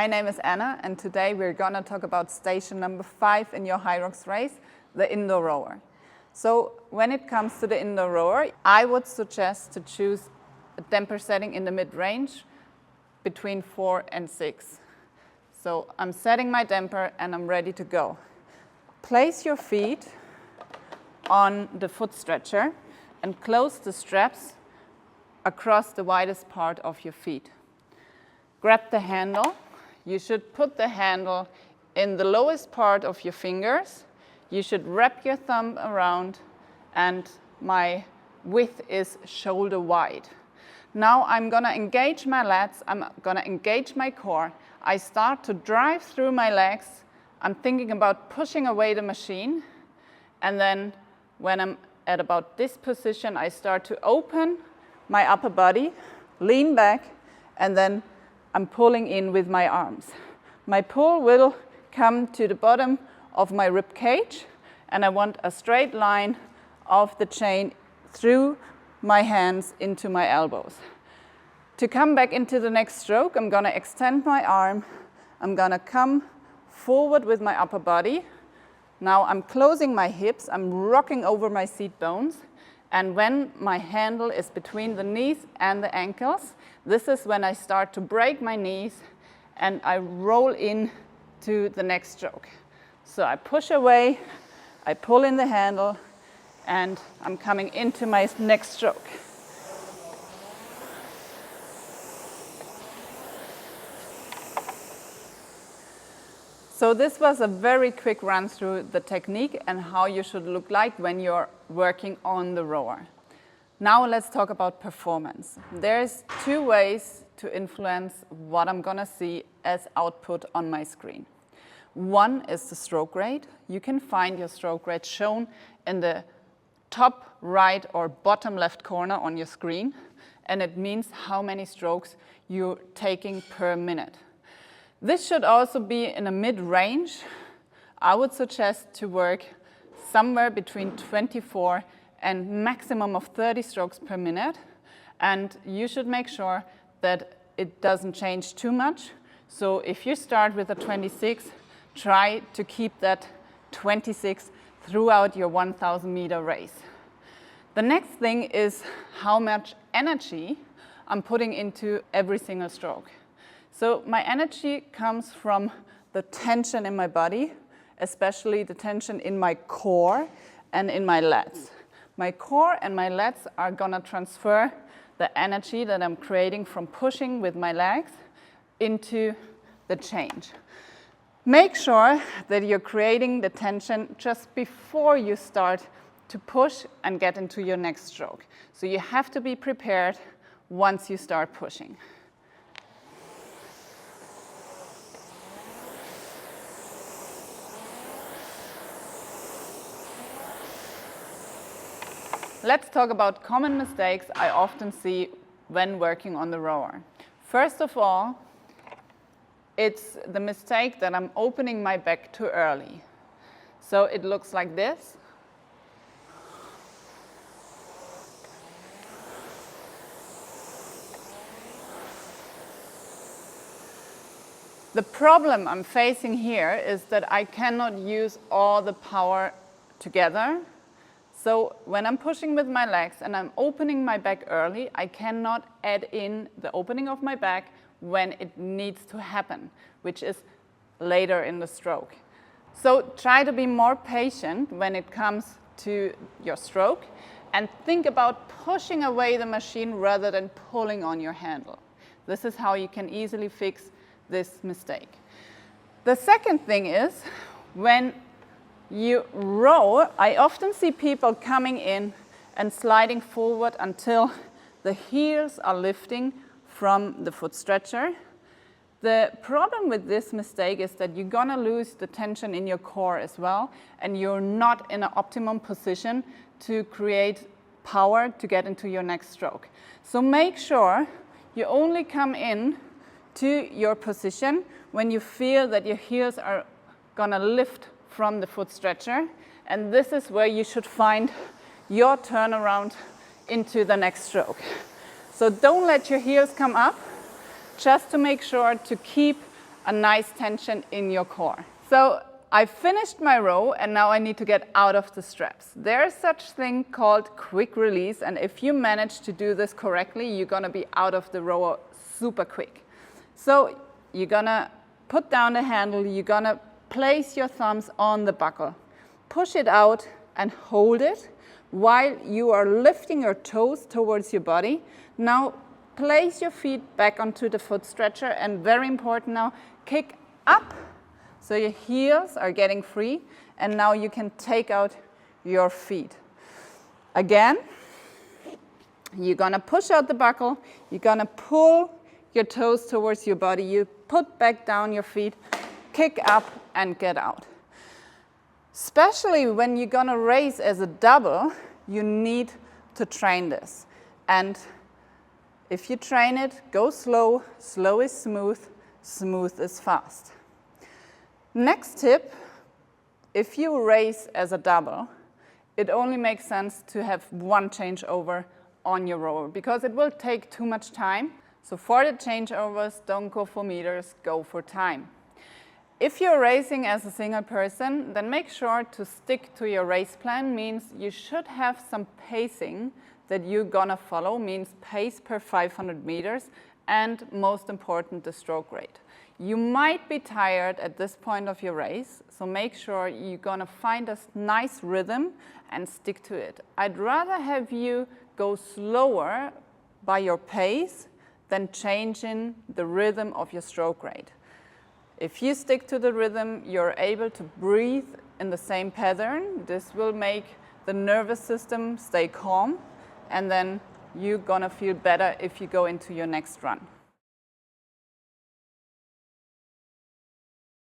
My name is Anna, and today we're going to talk about station number 5 in your RowErg race, the indoor rower. So when it comes to the indoor rower, I would suggest to choose a damper setting in the mid-range between 4 and 6. So I'm setting my damper and I'm ready to go. Place your feet on the foot stretcher and close the straps across the widest part of your feet. Grab the handle. You should put the handle in the lowest part of your fingers. You should wrap your thumb around, and my width is shoulder wide. Now I'm going to engage my lats. I'm going to engage my core. I start to drive through my legs. I'm thinking about pushing away the machine. And then when I'm at about this position, I start to open my upper body, lean back, and then I'm pulling in with my arms. My pull will come to the bottom of my rib cage, and I want a straight line of the chain through my hands into my elbows. To come back into the next stroke, I'm going to extend my arm. I'm going to come forward with my upper body. Now I'm closing my hips. I'm rocking over my seat bones. And when my handle is between the knees and the ankles, this is when I start to break my knees and I roll in to the next stroke. So I push away, I pull in the handle, and I'm coming into my next stroke. So this was a very quick run through the technique and how you should look like when you're working on the rower. Now let's talk about performance. There's 2 ways to influence what I'm going to see as output on my screen. One is the stroke rate. You can find your stroke rate shown in the top right or bottom left corner on your screen, and it means how many strokes you're taking per minute. This should also be in a mid-range. I would suggest to work somewhere between 24 and maximum of 30 strokes per minute. And you should make sure that it doesn't change too much. So if you start with a 26, try to keep that 26 throughout your 1,000 meter race. The next thing is how much energy I'm putting into every single stroke. So my energy comes from the tension in my body, especially the tension in my core and in my lats. My core and my lats are going to transfer the energy that I'm creating from pushing with my legs into the change. Make sure that you're creating the tension just before you start to push and get into your next stroke. So you have to be prepared once you start pushing. Let's talk about common mistakes I often see when working on the rower. First of all, it's the mistake that I'm opening my back too early. So it looks like this. The problem I'm facing here is that I cannot use all the power together. So when I'm pushing with my legs and I'm opening my back early, I cannot add in the opening of my back when it needs to happen, which is later in the stroke. So try to be more patient when it comes to your stroke and think about pushing away the machine rather than pulling on your handle. This is how you can easily fix this mistake. The second thing is when you row, I often see people coming in and sliding forward until the heels are lifting from the foot stretcher. The problem with this mistake is that you're going to lose the tension in your core as well, and you're not in an optimum position to create power to get into your next stroke. So make sure you only come in to your position when you feel that your heels are going to lift from the foot stretcher, and this is where you should find your turnaround into the next stroke. So don't let your heels come up, just to make sure to keep a nice tension in your core. So I finished my row and now I need to get out of the straps. There's such thing called quick release, and if you manage to do this correctly, you're gonna be out of the row super quick. So you're gonna put down the handle, you're gonna place your thumbs on the buckle, push it out and hold it while you are lifting your toes towards your body. Now place your feet back onto the foot stretcher, and very important now, kick up so your heels are getting free, and now you can take out your feet. Again, you're gonna push out the buckle, you're gonna pull your toes towards your body, you put back down your feet, kick up and get out. Especially when you're gonna race as a double, you need to train this. And if you train it, go slow, slow is smooth, smooth is fast. Next tip, if you race as a double, it only makes sense to have one changeover on your rower because it will take too much time. So for the changeovers, don't go for meters, go for time. If you're racing as a single person, then make sure to stick to your race plan. Means you should have some pacing that you're gonna follow, means pace per 500 meters, and most important, the stroke rate. You might be tired at this point of your race, so make sure you're gonna find a nice rhythm and stick to it. I'd rather have you go slower by your pace than changing the rhythm of your stroke rate. If you stick to the rhythm, you're able to breathe in the same pattern. This will make the nervous system stay calm, and then you're gonna feel better if you go into your next run.